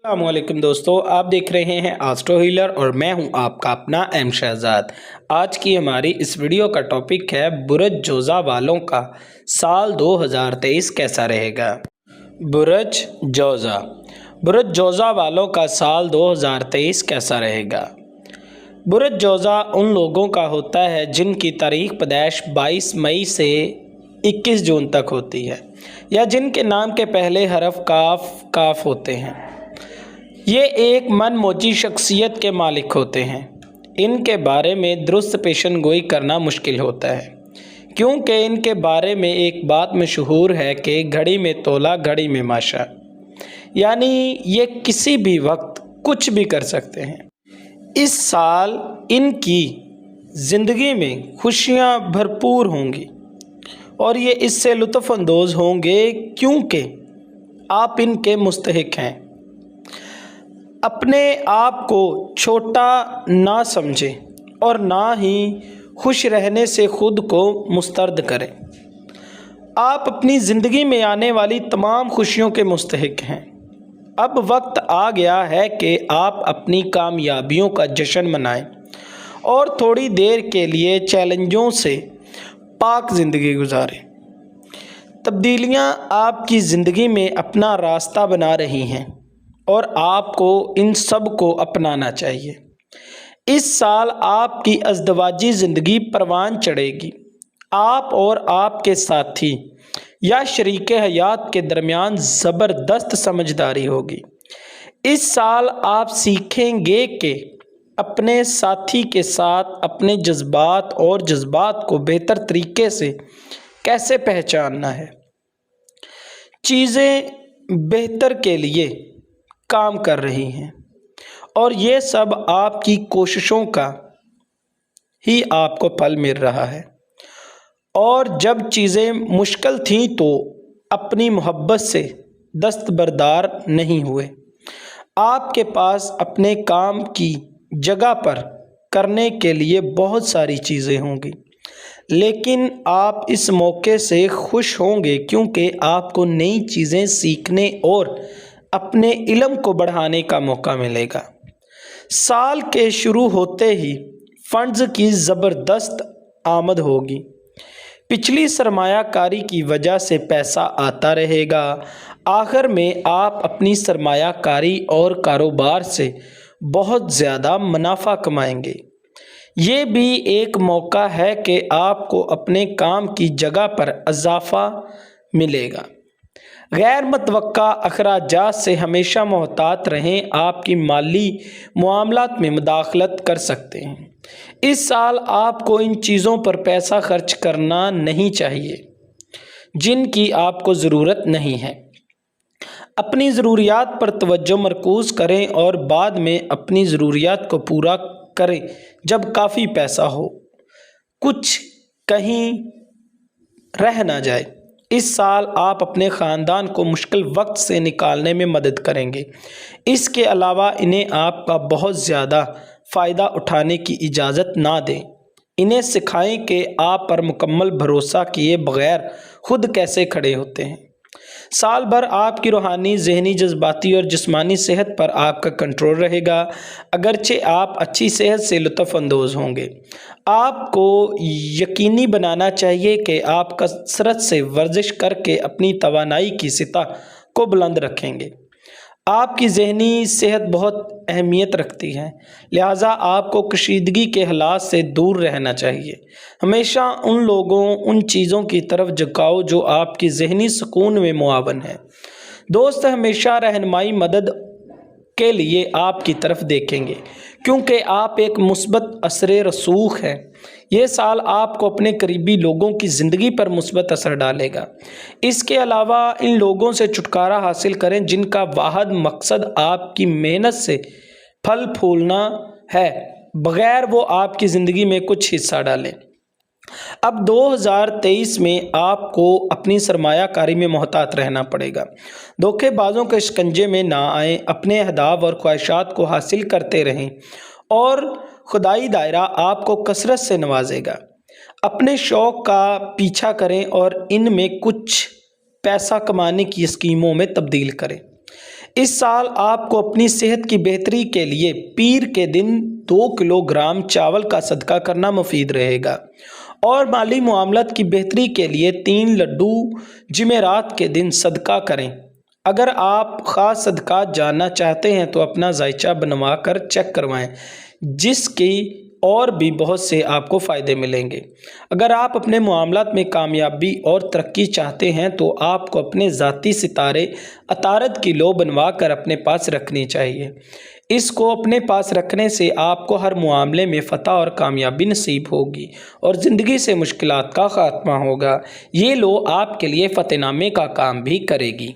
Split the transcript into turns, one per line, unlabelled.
अस्सलामुअलैकुम दोस्तों, आप देख रहे हैं एस्ट्रो हीलर और मैं हूं आपका अपना एम शहजाद। आज की हमारी इस वीडियो का टॉपिक है बुरज जोज़ा वालों का साल 2023 कैसा रहेगा। बुरज जोज़ा वालों का साल 2023 कैसा रहेगा। बुरज जोज़ा उन लोगों का होता है जिनकी तारीख पैदाइश 22 मई से 21 जून तक होती है या जिनके नाम के पहले हरफ काफ होते हैं। ये एक मनमोजी शख्सियत के मालिक होते हैं। इनके बारे में दुरुस्त पेशन गोई करना मुश्किल होता है क्योंकि इनके बारे में एक बात मशहूर है कि घड़ी में तोला घड़ी में माशा, यानी ये किसी भी वक्त कुछ भी कर सकते हैं। इस साल इनकी ज़िंदगी में खुशियाँ भरपूर होंगी और ये इससे लुत्फ़अंदोज़ होंगे क्योंकि आप इनके मुस्तहिक हैं। अपने आप को छोटा ना समझें और ना ही खुश रहने से ख़ुद को मुस्तरद करें। आप अपनी ज़िंदगी में आने वाली तमाम खुशियों के मुस्तहिक हैं। अब वक्त आ गया है कि आप अपनी कामयाबियों का जश्न मनाएं और थोड़ी देर के लिए चैलेंजों से पाक ज़िंदगी गुजारें। तब्दीलियां आपकी ज़िंदगी में अपना रास्ता बना रही हैं और आपको इन सब को अपनाना चाहिए। इस साल आपकी अज़दवाजी ज़िंदगी परवान चढ़ेगी। आप और आपके साथी या शरीके हयात के दरमियान ज़बरदस्त समझदारी होगी। इस साल आप सीखेंगे कि अपने साथी के साथ अपने जज्बात को बेहतर तरीके से कैसे पहचानना है। चीज़ें बेहतर के लिए काम कर रही हैं और ये सब आपकी कोशिशों का ही आपको फल मिल रहा है। और जब चीज़ें मुश्किल थीं तो अपनी मोहब्बत से दस्तबरदार नहीं हुए। आपके पास अपने काम की जगह पर करने के लिए बहुत सारी चीज़ें होंगी, लेकिन आप इस मौके से खुश होंगे क्योंकि आपको नई चीज़ें सीखने और अपने इल्म को बढ़ाने का मौका मिलेगा। साल के शुरू होते ही फंड्स की ज़बरदस्त आमद होगी। पिछली सरमायाकारी की वजह से पैसा आता रहेगा। आखिर में आप अपनी सरमायाकारी और कारोबार से बहुत ज़्यादा मुनाफा कमाएंगे। ये भी एक मौका है कि आपको अपने काम की जगह पर इजाफ़ा मिलेगा। गैर मुतवक्का अखराजात से हमेशा मोहतात रहें। आपकी माली मामलात में मुदाखलत कर सकते हैं। इस साल आपको इन चीज़ों पर पैसा खर्च करना नहीं चाहिए जिनकी आपको ज़रूरत नहीं है। अपनी ज़रूरियात पर तवज्जो मरकूज़ करें और बाद में अपनी ज़रूरियात को पूरा करें जब काफ़ी पैसा हो, कुछ कहीं रह ना जाए। इस साल आप अपने ख़ानदान को मुश्किल वक्त से निकालने में मदद करेंगे। इसके अलावा इन्हें आपका बहुत ज़्यादा फ़ायदा उठाने की इजाज़त ना दें। इन्हें सिखाएं कि आप पर मुकम्मल भरोसा किए बग़ैर खुद कैसे खड़े होते हैं। साल भर आपकी रूहानी, ज़हनी, जज्बाती और जिस्मानी सेहत पर आपका कंट्रोल रहेगा। अगरचे आप अच्छी सेहत से लुत्फ़अंदोज़ होंगे। आपको यकीनी बनाना चाहिए कि आप कसरत से वर्जिश करके अपनी तवानाई की सतह को बुलंद रखेंगे। आपकी ज़हनी सेहत बहुत अहमियत रखती है, लिहाजा आपको कशीदगी के हालात से दूर रहना चाहिए। हमेशा उन चीज़ों की तरफ झुकाओ जो आपकी ज़हनी सुकून में मुआवन है। दोस्त हमेशा रहनुमाई मदद के लिए आपकी तरफ देखेंगे क्योंकि आप एक मुस्बत असर रसूख हैं। ये साल आपको अपने करीबी लोगों की ज़िंदगी पर मुस्बत असर डालेगा। इसके अलावा इन लोगों से छुटकारा हासिल करें जिनका वाहिद मकसद आपकी मेहनत से फल फूलना है, बग़ैर वो आपकी ज़िंदगी में कुछ हिस्सा डालें। अब 2023 में आपको अपनी सरमायाकारी में मोहतात रहना पड़ेगा। धोखेबाजों के शिकंजे में ना आएं। अपने अहदाफ और ख्वाहिशात को हासिल करते रहें और खुदाई दायरा आपको कसरत से नवाजेगा। अपने शौक़ का पीछा करें और इनमें कुछ पैसा कमाने की स्कीमों में तब्दील करें। इस साल आपको अपनी सेहत की बेहतरी के लिए पीर के दिन 2 किलोग्राम चावल का सदका करना मुफीद रहेगा और माली मामलात की बेहतरी के लिए 3 लड्डू जुमेरात के दिन सदका करें। अगर आप ख़ास सदका जानना चाहते हैं तो अपना जायचा बनवा कर चेक करवाएं, जिसकी और भी बहुत से आपको फ़ायदे मिलेंगे। अगर आप अपने मामलात में कामयाबी और तरक्की चाहते हैं तो आपको अपने ज़ाती सितारे अतारद की लो बनवा कर अपने पास रखनी चाहिए। इसको अपने पास रखने से आपको हर मामले में फ़तह और कामयाबी नसीब होगी और ज़िंदगी से मुश्किलात का ख़ात्मा होगा। ये लो आपके लिए फ़तेहनामे का काम भी करेगी।